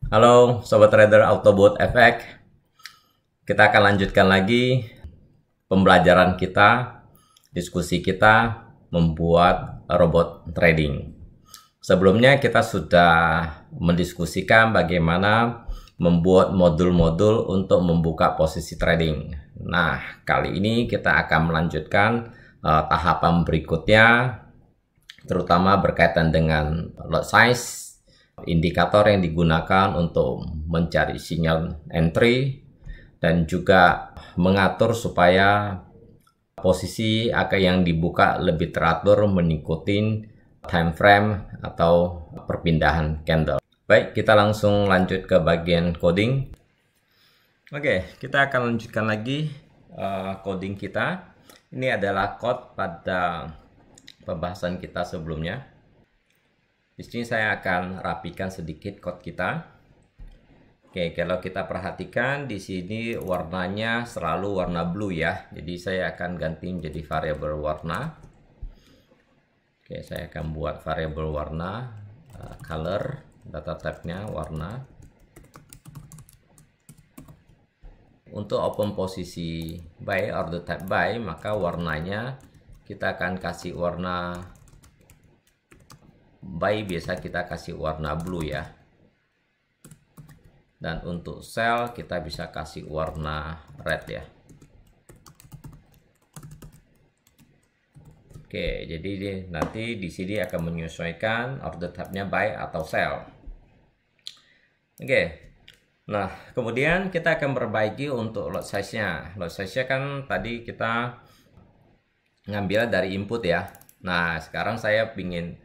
Halo Sobat Trader Autobot FX. Kita akan lanjutkan lagi pembelajaran kita, diskusi kita membuat robot trading. Sebelumnya kita sudah mendiskusikan bagaimana membuat modul-modul untuk membuka posisi trading. Nah, kali ini kita akan melanjutkan tahapan berikutnya, terutama berkaitan dengan lot size, indikator yang digunakan untuk mencari sinyal entry, dan juga mengatur supaya posisi yang dibuka lebih teratur mengikuti time frame atau perpindahan candle. Baik, kita langsung lanjut ke bagian coding. Oke, kita akan lanjutkan lagi coding kita. Ini adalah code pada pembahasan kita sebelumnya. Di sini saya akan rapikan sedikit code kita. Oke, kalau kita perhatikan di sini warnanya selalu warna blue ya. Jadi saya akan ganti menjadi variabel warna. Oke, saya akan buat variabel warna, color, data type-nya warna. Untuk open posisi buy, order type buy, maka warnanya kita akan kasih warna buy, biasa kita kasih warna blue ya. Dan untuk sell kita bisa kasih warna red ya. Oke, jadi nanti di sini akan menyesuaikan order type-nya buy atau sell. Oke. Nah, kemudian kita akan perbaiki untuk lot size-nya. Lot size-nya kan tadi kita ngambil dari input ya. Nah, sekarang saya ingin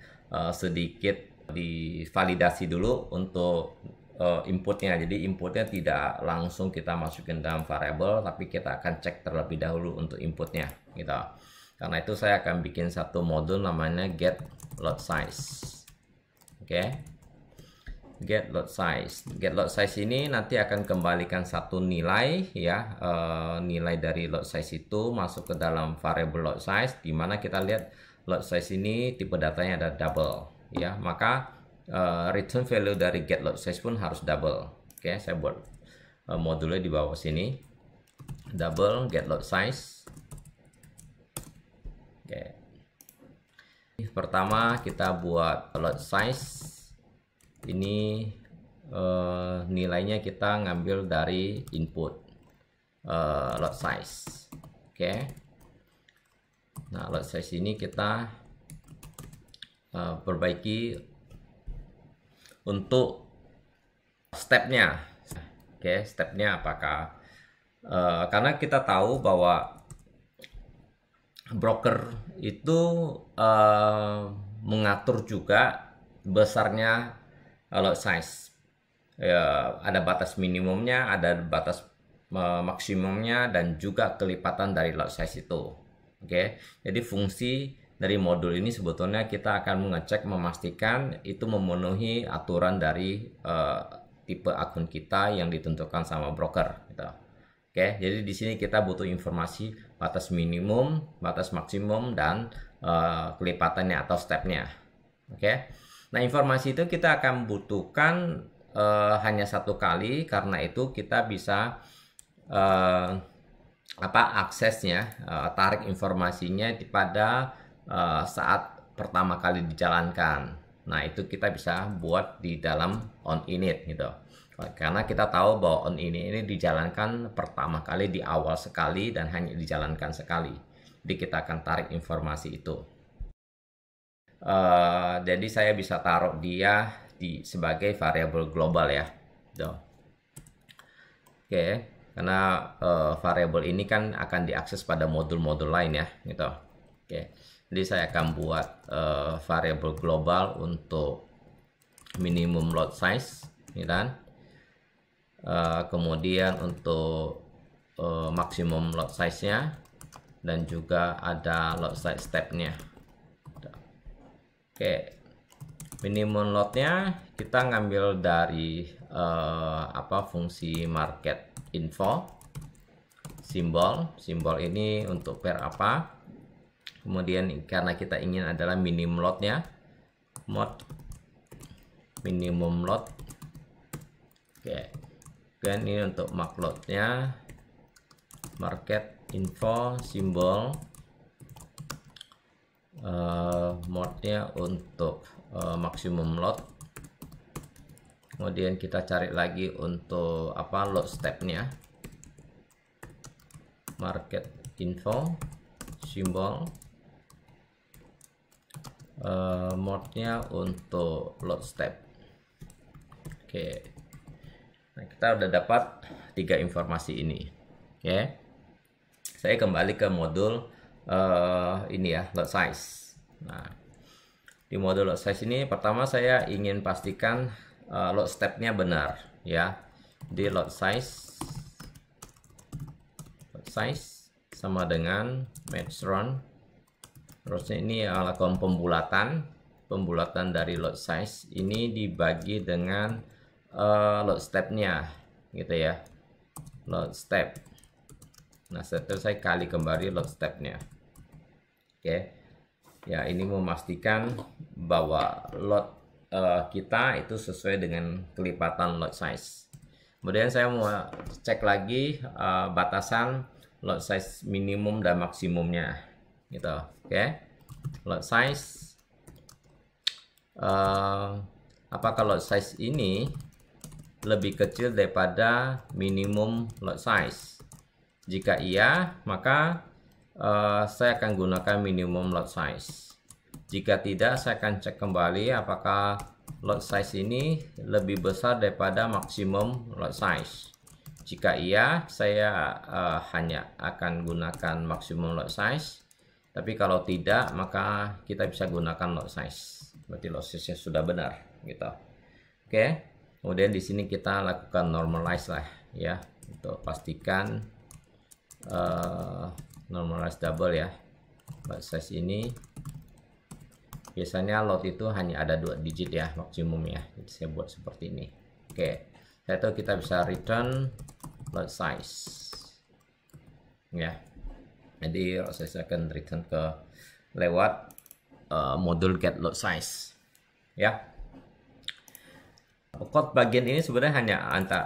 sedikit divalidasi dulu untuk inputnya. Jadi inputnya tidak langsung kita masukin dalam variabel, tapi kita akan cek terlebih dahulu untuk inputnya gitu. Karena itu saya akan bikin satu modul namanya get lot size. Oke. Get lot size. Get lot size ini nanti akan kembalikan satu nilai ya, nilai dari lot size itu masuk ke dalam variable lot size, dimana kita lihat lot size ini tipe datanya ada double ya, maka return value dari get lot size pun harus double. Oke, saya buat modulnya di bawah sini, double get lot size. Oke, pertama kita buat lot size ini, nilainya kita ngambil dari input lot size. Oke, nah lot size ini kita perbaiki untuk stepnya. Oke, stepnya apakah karena kita tahu bahwa broker itu mengatur juga besarnya lot size ya, ada batas minimumnya, ada batas maksimumnya, dan juga kelipatan dari lot size itu. Oke, jadi fungsi dari modul ini sebetulnya kita akan mengecek, memastikan itu memenuhi aturan dari tipe akun kita yang ditentukan sama broker gitu. Oke, jadi di sini kita butuh informasi batas minimum, batas maksimum, dan kelipatannya atau stepnya. Oke, nah informasi itu kita akan butuhkan hanya satu kali, karena itu kita bisa aksesnya, tarik informasinya pada saat pertama kali dijalankan. Nah, itu kita bisa buat di dalam on init gitu. Karena kita tahu bahwa on init ini dijalankan pertama kali di awal sekali dan hanya dijalankan sekali. Jadi kita akan tarik informasi itu. Jadi saya bisa taruh dia sebagai variabel global ya. Gitu. Oke, karena variabel ini kan akan diakses pada modul-modul lain ya, gitu. Oke. Jadi saya akan buat variabel global untuk minimum lot size, ya kan? Kemudian untuk maksimum lot size-nya, dan juga ada lot size step-nya. Oke, minimum lot-nya kita ngambil dari fungsi market info, simbol ini untuk pair apa. Kemudian karena kita ingin adalah minimum lot-nya, mod minimum lot Oke, dan ini untuk mark load-nya, market info simbol, mode-nya untuk maksimum load. Kemudian kita cari lagi untuk apa, load step-nya, market info simbol, mode-nya untuk load step. Oke. Nah, kita udah dapat 3 informasi ini. Oke. Saya kembali ke modul ini ya, load size. Nah, di modul load size ini pertama saya ingin pastikan load step-nya benar ya. Di load size sama dengan match run. Terusnya ini lakukan pembulatan dari load size ini dibagi dengan load step-nya gitu ya, load step. Nah, setelah saya kali kembali load step-nya. Oke ya, ini memastikan bahwa load kita itu sesuai dengan kelipatan load size. Kemudian saya mau cek lagi batasan load size minimum dan maksimumnya gitu. Oke, load size, apakah load size ini lebih kecil daripada minimum load size? Jika iya, maka saya akan gunakan minimum load size. Jika tidak, saya akan cek kembali apakah load size ini lebih besar daripada maksimum load size. Jika iya, saya hanya akan gunakan maksimum load size. Tapi kalau tidak, maka kita bisa gunakan load size. Berarti load size-nya sudah benar gitu. Oke. Kemudian di sini kita lakukan normalize lah ya, untuk pastikan normalize double ya. Load size ini biasanya load itu hanya ada 2 digit ya maksimumnya. Jadi saya buat seperti ini. Oke, saya tahu kita bisa return load size ya. Jadi saya akan return ke lewat modul get load size ya. Code bagian ini sebenarnya hanya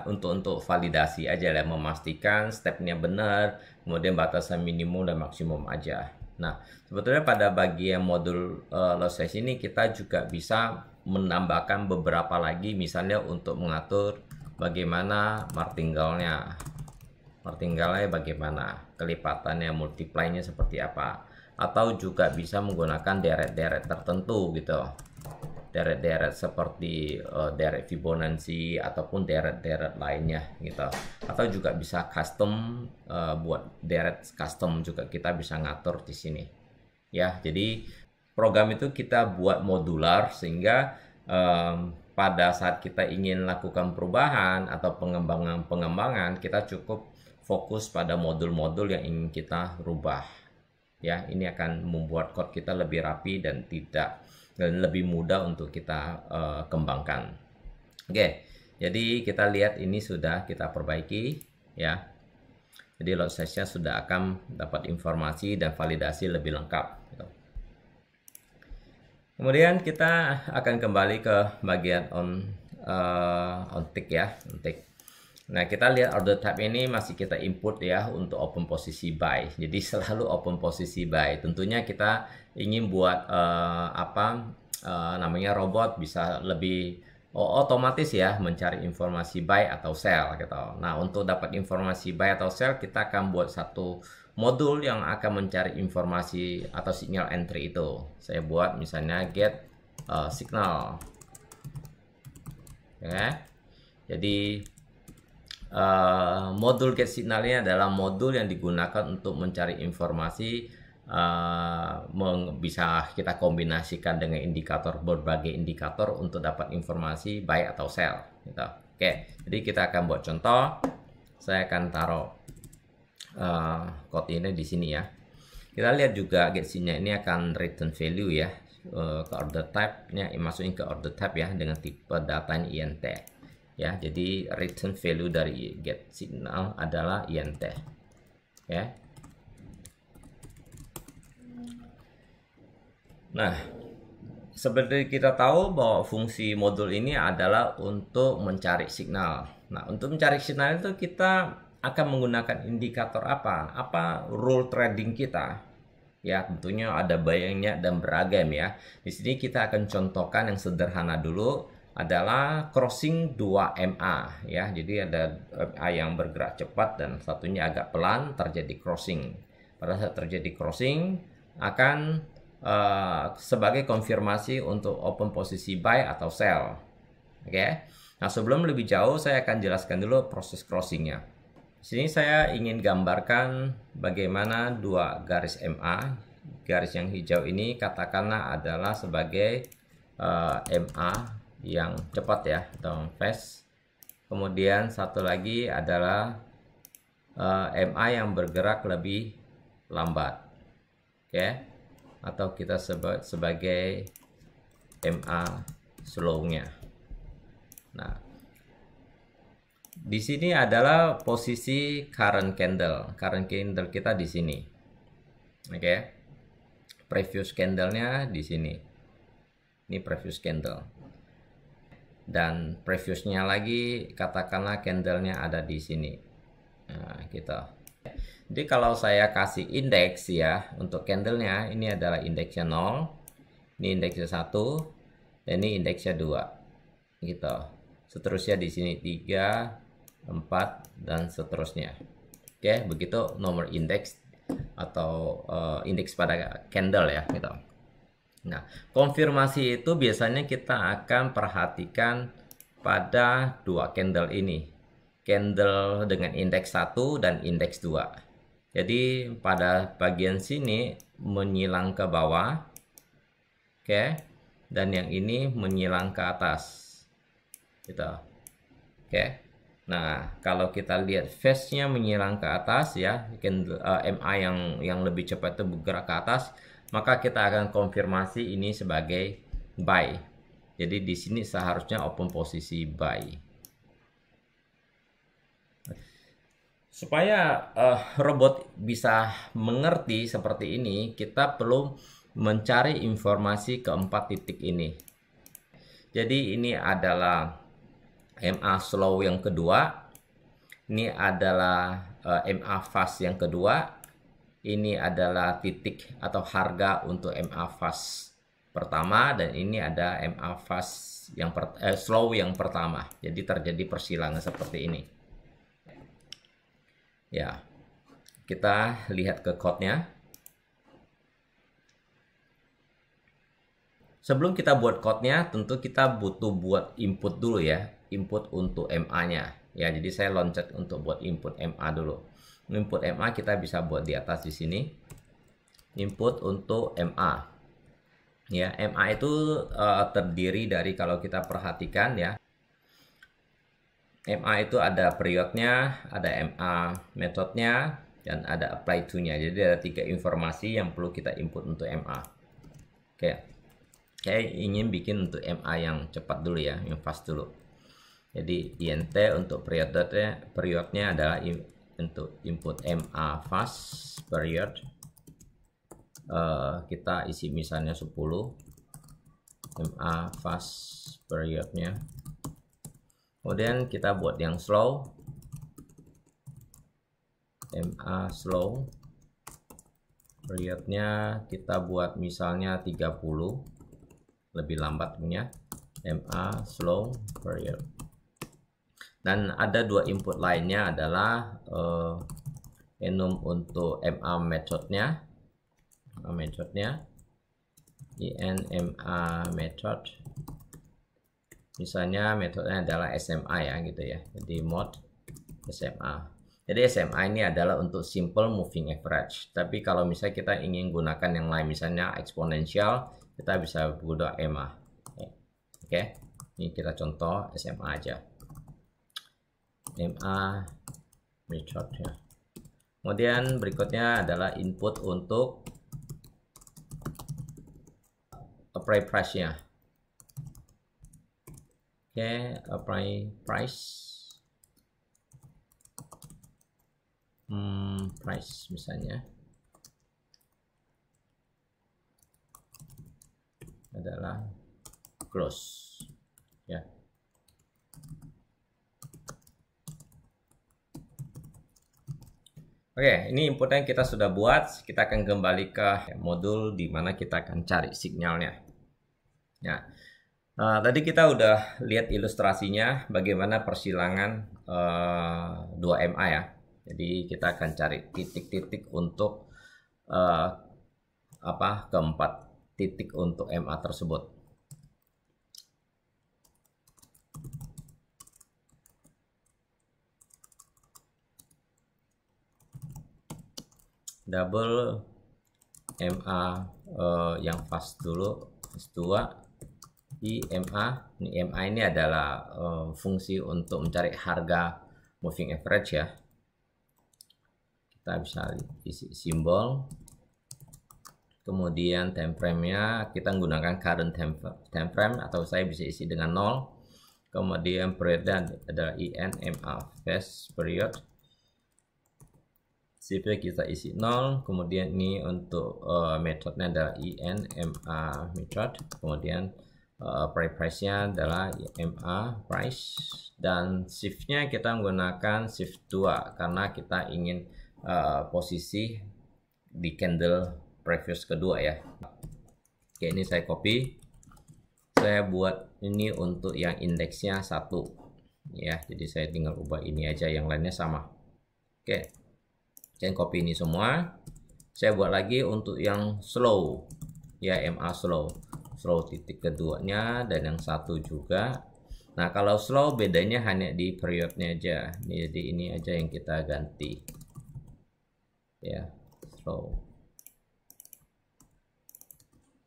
untuk validasi aja lah, memastikan stepnya benar, kemudian batasan minimum dan maksimum aja. Nah, sebetulnya pada bagian modul load size ini kita juga bisa menambahkan beberapa lagi, misalnya untuk mengatur bagaimana martingale-nya, bagaimana kelipatannya, multiply-nya seperti apa, atau juga bisa menggunakan deret-deret tertentu gitu. Deret-deret seperti deret Fibonacci ataupun deret-deret lainnya gitu, atau juga bisa custom, buat deret custom juga kita bisa ngatur di sini ya. Jadi program itu kita buat modular sehingga pada saat kita ingin lakukan perubahan atau pengembangan kita cukup fokus pada modul-modul yang ingin kita rubah ya. Ini akan membuat code kita lebih rapi dan lebih mudah untuk kita kembangkan. Oke, jadi kita lihat ini sudah kita perbaiki ya. Jadi load size-nya sudah akan dapat informasi dan validasi lebih lengkap gitu. Kemudian kita akan kembali ke bagian on tick ya, on tick. Nah, kita lihat order type ini masih kita input ya untuk open posisi buy. Jadi selalu open posisi buy. Tentunya kita ingin buat namanya robot bisa lebih otomatis ya mencari informasi buy atau sell gitu. Nah, untuk dapat informasi buy atau sell kita akan buat satu modul yang akan mencari informasi atau signal entry itu. Saya buat misalnya get signal. Ya. Jadi modul get signalnya adalah modul yang digunakan untuk mencari informasi, bisa kita kombinasikan dengan berbagai indikator untuk dapat informasi buy atau sell gitu. Oke, jadi kita akan buat contoh. Saya akan taruh code ini di sini ya. Kita lihat juga get signal ini akan return value ya, ke order type-nya, masukin ke order type ya dengan tipe datanya INT. Ya, jadi return value dari get signal adalah INT ya. Nah, Seperti kita tahu bahwa fungsi modul ini adalah untuk mencari signal. Nah, untuk mencari signal itu kita akan menggunakan indikator apa? Apa rule trading kita? Ya, tentunya ada banyak dan beragam ya. Di sini kita akan contohkan yang sederhana dulu adalah crossing 2 MA ya. Jadi ada MA yang bergerak cepat dan satunya agak pelan, terjadi crossing. Pada saat terjadi crossing akan sebagai konfirmasi untuk open posisi buy atau sell. Oke. Nah, sebelum lebih jauh saya akan jelaskan dulu proses crossingnya. Sini saya ingin gambarkan bagaimana dua garis MA. Garis yang hijau ini katakanlah adalah sebagai MA yang cepat ya, atau fast. Kemudian satu lagi adalah MA yang bergerak lebih lambat. Oke. Atau kita sebut sebagai MA slow-nya. Nah, di sini adalah posisi current candle. Current candle kita di sini. Oke. Previous candle-nya di sini. Ini previous candle. Dan previousnya lagi katakanlah candle-nya ada di sini. Nah, gitu. Jadi kalau saya kasih indeks ya untuk candlenya, ini adalah indeksnya 0, ini indeksnya 1, dan ini indeksnya 2 gitu. Seterusnya di sini 3, 4, dan seterusnya. Oke, begitu nomor indeks atau indeks pada candle ya gitu. Nah, konfirmasi itu biasanya kita akan perhatikan pada dua candle ini. Candle dengan indeks 1 dan indeks 2. Jadi pada bagian sini menyilang ke bawah, oke, dan yang ini menyilang ke atas, gitu, oke. Nah, kalau kita lihat phase-nya menyilang ke atas ya, MA yang lebih cepat itu bergerak ke atas, maka kita akan konfirmasi ini sebagai buy. Jadi di sini seharusnya open posisi buy. Supaya robot bisa mengerti seperti ini, kita perlu mencari informasi keempat titik ini. Jadi ini adalah MA slow yang kedua, ini adalah MA fast yang kedua, ini adalah titik atau harga untuk MA fast pertama, dan ini ada MA fast yang slow yang pertama. Jadi terjadi persilangan seperti ini. Ya, kita lihat ke code-nya. Sebelum kita buat code-nya, tentu kita butuh buat input dulu ya. Input untuk MA-nya. Ya, jadi saya loncat untuk buat input MA dulu. Input MA kita bisa buat di atas di sini. Input untuk MA. Ya, MA itu terdiri dari, kalau kita perhatikan ya, MA itu ada periodnya, ada MA metodenya, dan ada apply to-nya. Jadi ada 3 informasi yang perlu kita input untuk MA. Oke. Saya ingin bikin untuk MA yang cepat dulu ya, yang fast dulu. Jadi INT untuk periodnya adalah untuk input MA fast period. Kita isi misalnya 10 MA fast periodnya. Kemudian kita buat yang slow, MA slow, periodnya kita buat misalnya 30, lebih lambat punya, MA slow period. Dan ada dua input lainnya adalah enum untuk MA metodenya, INMA method. Misalnya metodenya adalah SMA ya gitu ya. Jadi mode SMA. Jadi SMA ini adalah untuk simple moving average. Tapi kalau misalnya kita ingin gunakan yang lain, misalnya eksponensial, kita bisa gunakan EMA. Oke. Ini kita contoh SMA aja. MA method ya. Kemudian berikutnya adalah input untuk apply price-nya. Oke, apply price. Price misalnya. adalah close ya. Oke, ini input yang kita sudah buat. Kita akan kembali ke modul di mana kita akan cari signalnya. Ya, tadi kita udah lihat ilustrasinya bagaimana persilangan 2MA ya. Jadi kita akan cari titik-titik untuk keempat titik untuk MA tersebut. Double MA yang fast dulu, fast 2 IMA. Ini MA ini adalah fungsi untuk mencari harga moving average ya. Kita bisa isi simbol, kemudian time frame-nya kita menggunakan current time frame atau saya bisa isi dengan 0. Kemudian period adalah INMA fast period. Shift kita isi 0, kemudian ini untuk metodenya adalah INMA method, kemudian price-nya adalah MA price, dan shift-nya kita menggunakan shift 2 karena kita ingin posisi di candle previous kedua ya. Oke, ini saya copy, saya buat ini untuk yang indeksnya 1 ya, jadi saya tinggal ubah ini aja, yang lainnya sama. Oke, saya copy ini semua, saya buat lagi untuk yang slow ya, MA slow titik keduanya dan yang 1 juga. Nah, kalau slow bedanya hanya di periodnya aja, jadi ini aja yang kita ganti ya, slow,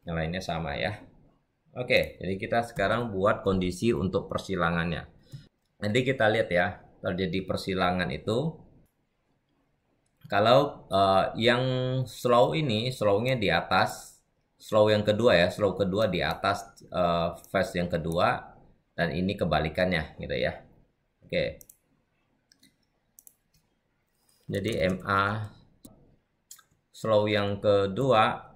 yang lainnya sama ya. Oke, jadi kita sekarang buat kondisi untuk persilangannya. Nanti kita lihat ya, terjadi persilangan itu kalau yang slow ini, slow-nya di atas, slow yang kedua ya, slow kedua di atas fast yang kedua, dan ini kebalikannya gitu ya. Oke, jadi MA slow yang kedua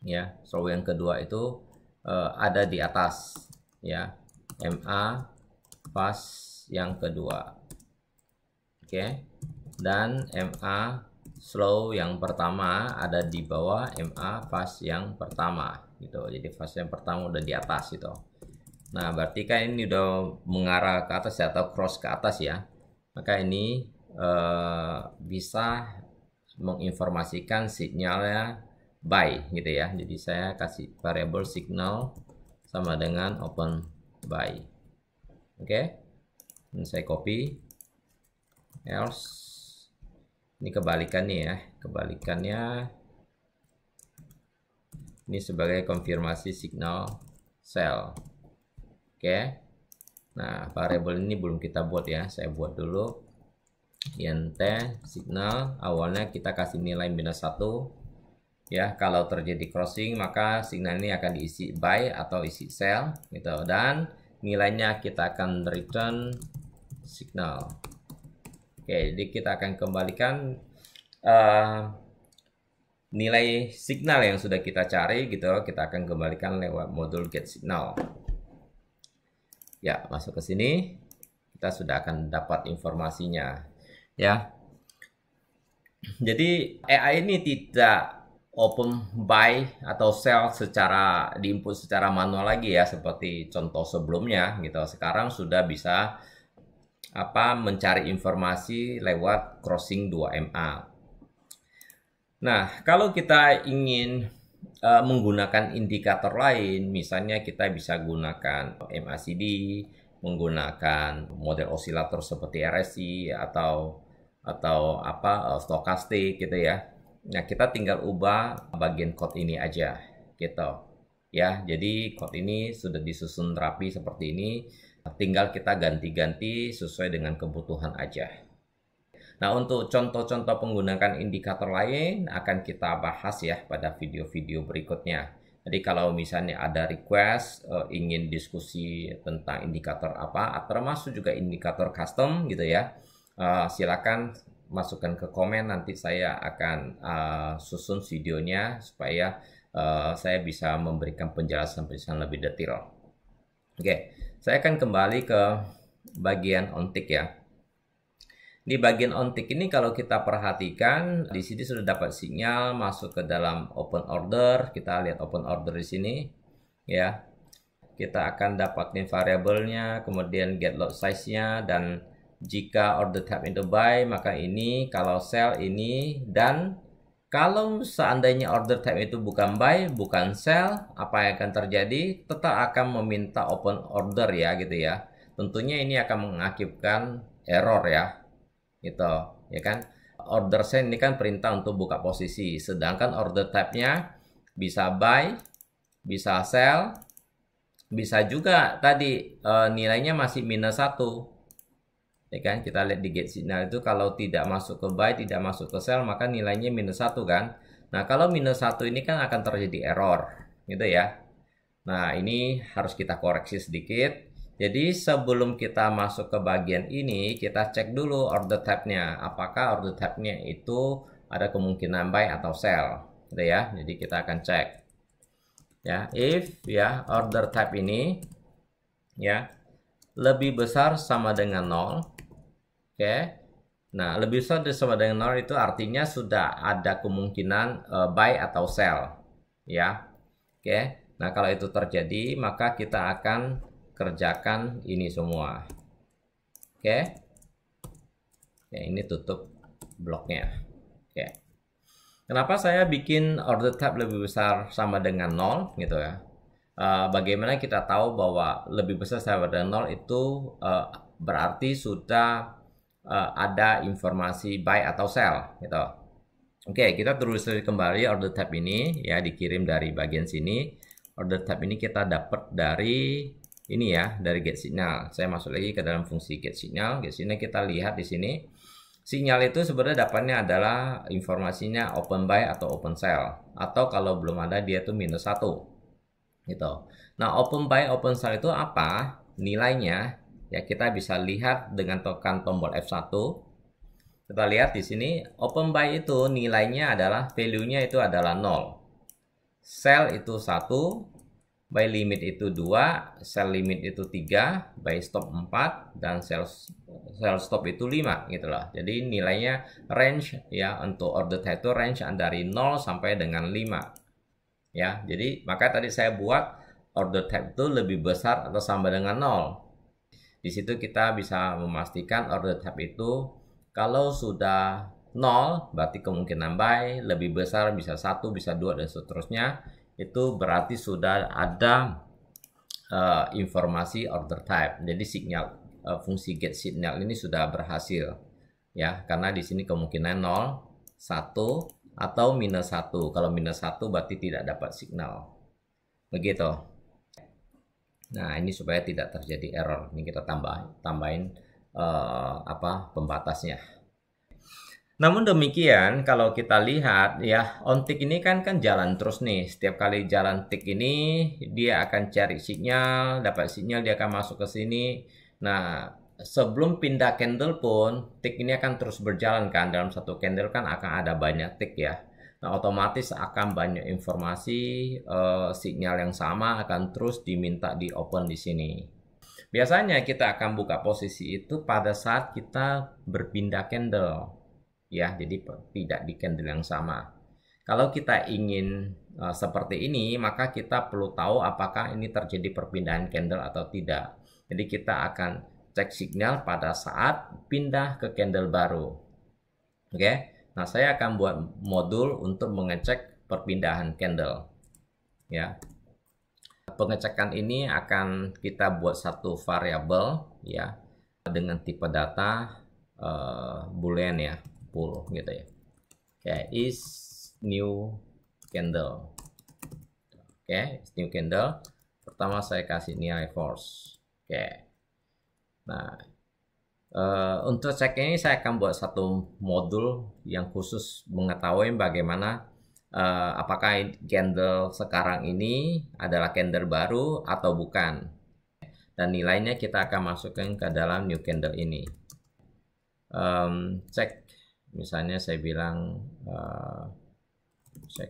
ya, slow yang kedua itu ada di atas ya, MA fast yang kedua. Oke, dan MA slow yang pertama ada di bawah MA fast yang pertama gitu. Jadi fast yang pertama udah di atas gitu. Nah, berarti kan ini udah mengarah ke atas ya, atau cross ke atas ya. Maka ini bisa menginformasikan signalnya buy gitu ya. Jadi saya kasih variable signal sama dengan open buy. Oke, ini saya copy, else ini kebalikannya ya, kebalikannya ini sebagai konfirmasi signal sell. Oke, nah variabel ini belum kita buat ya, saya buat dulu. int signal awalnya kita kasih nilai -1 ya, kalau terjadi crossing maka signal ini akan diisi buy atau isi sell gitu, dan nilainya kita akan return signal. Oke, jadi kita akan kembalikan nilai signal yang sudah kita cari gitu, kita akan kembalikan lewat modul get signal. Ya, masuk ke sini, kita sudah akan dapat informasinya ya. Jadi AI ini tidak open buy atau sell secara diinput secara manual lagi ya, seperti contoh sebelumnya gitu. Sekarang sudah bisa mencari informasi lewat crossing 2MA. Nah, kalau kita ingin menggunakan indikator lain, misalnya kita bisa gunakan MACD, menggunakan model osilator seperti RSI atau stokastik gitu ya. Nah, kita tinggal ubah bagian code ini aja gitu ya. Jadi code ini sudah disusun rapi seperti ini. Tinggal kita ganti-ganti sesuai dengan kebutuhan aja. Nah, untuk contoh-contoh menggunakan indikator lain akan kita bahas ya pada video-video berikutnya. Jadi kalau misalnya ada request ingin diskusi tentang indikator apa, termasuk juga indikator custom gitu ya, silakan masukkan ke komen, nanti saya akan susun videonya supaya saya bisa memberikan penjelasan-penjelasan lebih detail. Oke, saya akan kembali ke bagian on tick ya. Di bagian on tick ini kalau kita perhatikan, di sini sudah dapat sinyal masuk ke dalam open order. Kita lihat open order di sini ya. Kita akan dapatin variabelnya, kemudian get lot size-nya, dan jika order type itu buy, maka ini kalau sell ini, dan kalau seandainya order type itu bukan buy, bukan sell, apa yang akan terjadi? Tetap akan meminta open order ya gitu ya. Tentunya ini akan mengakibatkan error ya. Gitu, ya kan? Order send ini kan perintah untuk buka posisi, sedangkan order type-nya bisa buy, bisa sell, bisa juga tadi nilainya masih -1. Ya kan? Kita lihat di get signal itu kalau tidak masuk ke buy, tidak masuk ke sell, maka nilainya -1 kan. Nah, kalau -1 ini kan akan terjadi error, gitu ya. Nah, ini harus kita koreksi sedikit. Jadi sebelum kita masuk ke bagian ini, kita cek dulu order type-nya. Apakah order type-nya itu ada kemungkinan buy atau sell, gitu ya. Jadi kita akan cek. Ya, if ya order type ini ya lebih besar sama dengan 0. Oke. Nah, lebih besar sama dengan 0 itu artinya sudah ada kemungkinan buy atau sell. Ya. Oke. Nah, kalau itu terjadi, maka kita akan kerjakan ini semua. Oke. Ya, ini tutup bloknya. Oke. Kenapa saya bikin order type lebih besar sama dengan 0 gitu ya? Bagaimana kita tahu bahwa lebih besar sama dengan 0 itu berarti sudah ada informasi buy atau sell gitu. Oke, kita terus kembali order type ini ya, dikirim dari bagian sini. Order type ini kita dapat dari ini ya, dari get signal. Saya masuk lagi ke dalam fungsi get signal. Get signal kita lihat di sini. Sinyal itu sebenarnya dapatnya adalah informasinya open buy atau open sell. Atau kalau belum ada dia tuh -1. Gitu. Nah, open buy, open sell itu apa? Nilainya ya kita bisa lihat dengan tekan tombol F1. Kita lihat di sini open buy itu nilainya adalah value-nya itu adalah 0. Sell itu 1. Buy limit itu 2, sell limit itu 3, buy stop 4, dan sell stop itu 5 gitu loh. Jadi nilainya range ya, untuk order type itu range dari 0 sampai dengan 5. Ya, jadi maka tadi saya buat order type itu lebih besar atau sama dengan 0. Di situ kita bisa memastikan order type itu kalau sudah 0 berarti kemungkinan buy, lebih besar bisa 1, bisa 2, dan seterusnya. Itu berarti sudah ada informasi order type. Jadi signal fungsi get signal ini sudah berhasil ya, karena di sini kemungkinan 0, 1 atau -1. Kalau -1 berarti tidak dapat signal. Begitu. Nah, ini supaya tidak terjadi error. Ini kita tambahin pembatasnya. Namun demikian, kalau kita lihat ya, on tick ini kan jalan terus nih. Setiap kali jalan tick ini, dia akan cari sinyal, dapat sinyal, dia akan masuk ke sini. Nah, sebelum pindah candle pun, tick ini akan terus berjalan kan. Dalam satu candle kan akan ada banyak tick ya. Nah, otomatis akan banyak informasi, sinyal yang sama akan terus diminta di open di sini. Biasanya kita akan buka posisi itu pada saat kita berpindah candle. Ya, jadi tidak di candle yang sama. Kalau kita ingin seperti ini, maka kita perlu tahu apakah ini terjadi perpindahan candle atau tidak. Jadi kita akan cek signal pada saat pindah ke candle baru. Oke. Nah, saya akan buat modul untuk mengecek perpindahan candle. Ya. Pengecekan ini akan kita buat satu variabel ya dengan tipe data boolean ya. Gitu ya. Oke, is new candle. Oke, is new candle. Pertama saya kasih nilai false. Oke. Nah, untuk cek ini saya akan buat satu modul yang khusus mengetahui bagaimana apakah candle sekarang ini adalah candle baru atau bukan. Dan nilainya kita akan masukkan ke dalam new candle ini. Cek. Misalnya saya bilang cek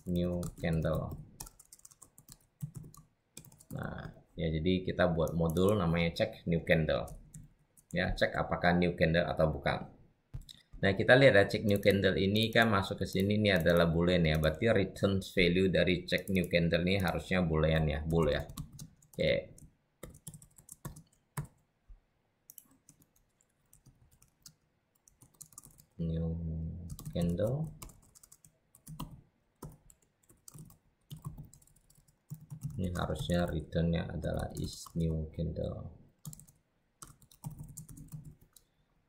new candle. Nah, ya jadi kita buat modul namanya check new candle. Ya, cek apakah new candle atau bukan. Nah, kita lihat ya, check new candle ini kan masuk ke sini, ini adalah boolean ya. Berarti return value dari check new candle ini harusnya boolean ya, bool ya. Oke. New candle. Ini harusnya returnnya adalah is new candle.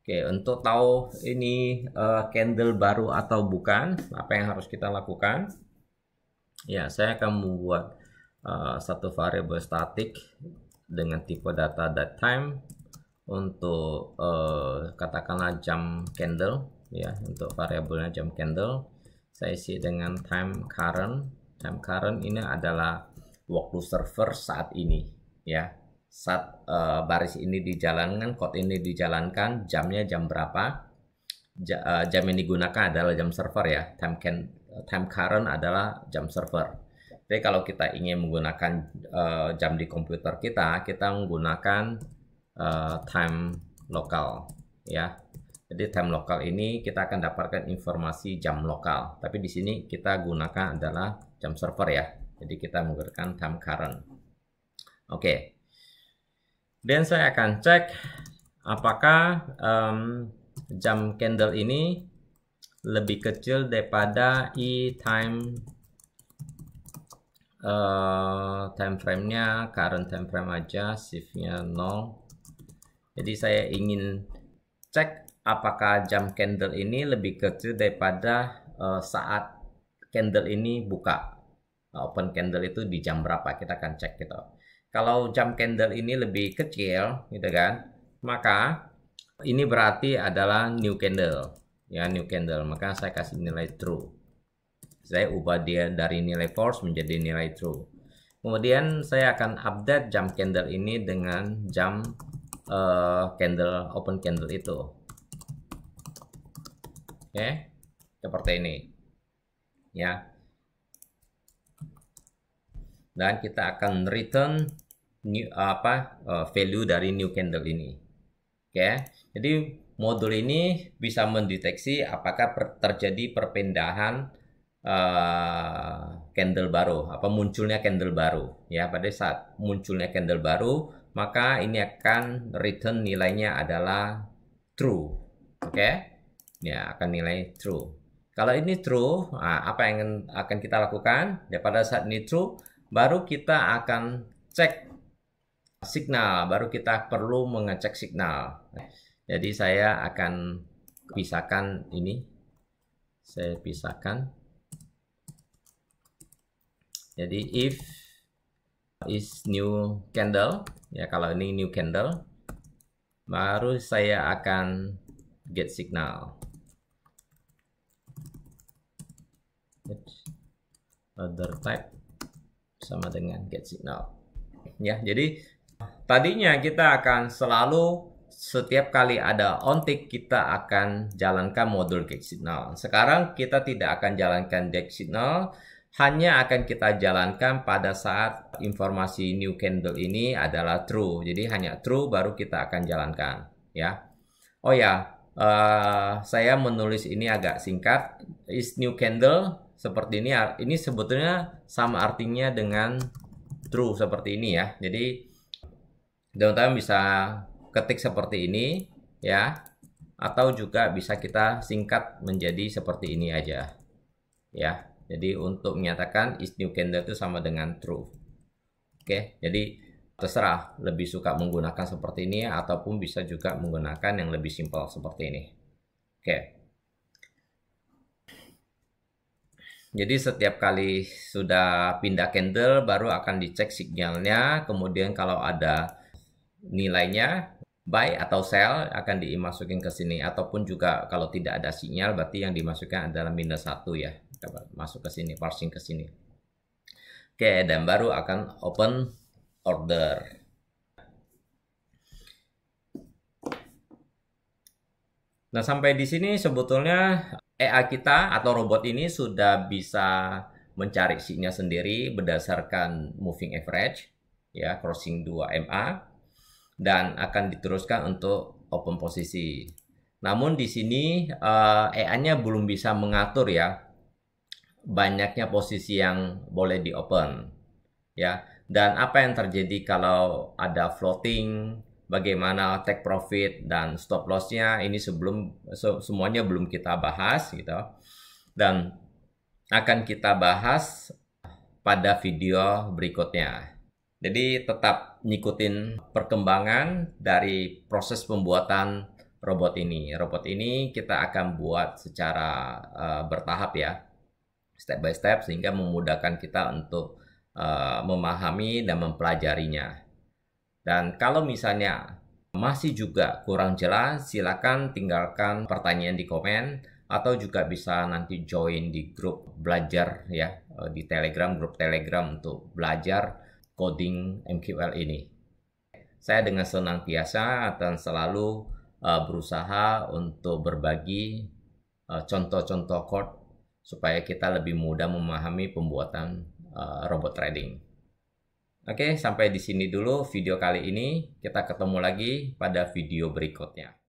Oke, untuk tahu ini candle baru atau bukan, apa yang harus kita lakukan? Ya, saya akan membuat satu variabel statik dengan tipe data datetime untuk katakanlah jam candle ya, untuk variabelnya jam candle. Saya isi dengan time current. Time current ini adalah waktu server saat ini ya. Saat baris ini dijalankan, code ini dijalankan, jamnya jam berapa, jam yang digunakan adalah jam server ya. Time current adalah jam server. Jadi kalau kita ingin menggunakan jam di komputer kita menggunakan time lokal ya. Jadi time lokal ini kita akan dapatkan informasi jam lokal, tapi di sini kita gunakan adalah jam server ya. Jadi kita menggunakan time current. Oke. Dan saya akan cek apakah jam candle ini lebih kecil daripada time frame-nya, current time frame aja, shift-nya 0. Jadi saya ingin cek apakah jam candle ini lebih kecil daripada saat candle ini buka. Open candle itu di jam berapa, kita akan cek gitu. Kalau jam candle ini lebih kecil gitu kan, maka ini berarti adalah new candle ya, new candle. Maka saya kasih nilai true. Saya ubah dia dari nilai false menjadi nilai true. Kemudian saya akan update jam candle ini dengan jam candle open candle itu. Oke, seperti ini ya. Dan kita akan return value dari new candle ini. Oke, jadi modul ini bisa mendeteksi apakah terjadi perpindahan candle baru, munculnya candle baru ya. Pada saat munculnya candle baru, maka ini akan return nilainya adalah true. Oke, ya akan nilai true. Kalau ini true, apa yang akan kita lakukan? Ya, pada saat ini true, baru kita akan cek signal, baru kita perlu mengecek signal. Jadi saya akan pisahkan ini, saya pisahkan. Jadi if is new candle ya, kalau ini new candle, baru saya akan get signal. Other type sama dengan get signal ya. Jadi tadinya kita akan selalu setiap kali ada on tick kita akan jalankan modul get signal. Sekarang kita tidak akan jalankan get signal, hanya akan kita jalankan pada saat informasi new candle ini adalah true. Jadi hanya true baru kita akan jalankan ya. Oh ya, saya menulis ini agak singkat. Is new candle seperti ini. Ini sebetulnya sama artinya dengan true seperti ini ya. Jadi teman-teman bisa ketik seperti ini ya, atau juga bisa kita singkat menjadi seperti ini aja ya. Jadi untuk menyatakan is new candle itu sama dengan true. Oke, jadi terserah lebih suka menggunakan seperti ini ataupun bisa juga menggunakan yang lebih simpel seperti ini. Oke. Jadi setiap kali sudah pindah candle baru akan dicek signalnya, kemudian kalau ada nilainya buy atau sell akan dimasukin ke sini, ataupun juga kalau tidak ada sinyal berarti yang dimasukkan adalah -1 ya. Kita masuk ke sini, parsing ke sini. Oke, dan baru akan open order. Nah, sampai di sini sebetulnya AI kita atau robot ini sudah bisa mencari seatnya sendiri berdasarkan moving average, ya, crossing 2 MA, dan akan diteruskan untuk open posisi. Namun di sini AI-nya belum bisa mengatur ya banyaknya posisi yang boleh di open, ya. Dan apa yang terjadi kalau ada floating, bagaimana take profit dan stop loss-nya, ini semuanya belum kita bahas gitu. Dan akan kita bahas pada video berikutnya. Jadi tetap ngikutin perkembangan dari proses pembuatan robot ini. Robot ini kita akan buat secara bertahap ya, step by step, sehingga memudahkan kita untuk memahami dan mempelajarinya. Dan kalau misalnya masih juga kurang jelas, silakan tinggalkan pertanyaan di komen, atau juga bisa nanti join di grup belajar ya, di Telegram, grup Telegram untuk belajar coding MQL ini. Saya dengan senantiasa akan selalu berusaha untuk berbagi contoh-contoh code supaya kita lebih mudah memahami pembuatan robot trading. Oke, sampai di sini dulu video kali ini. Kita ketemu lagi pada video berikutnya.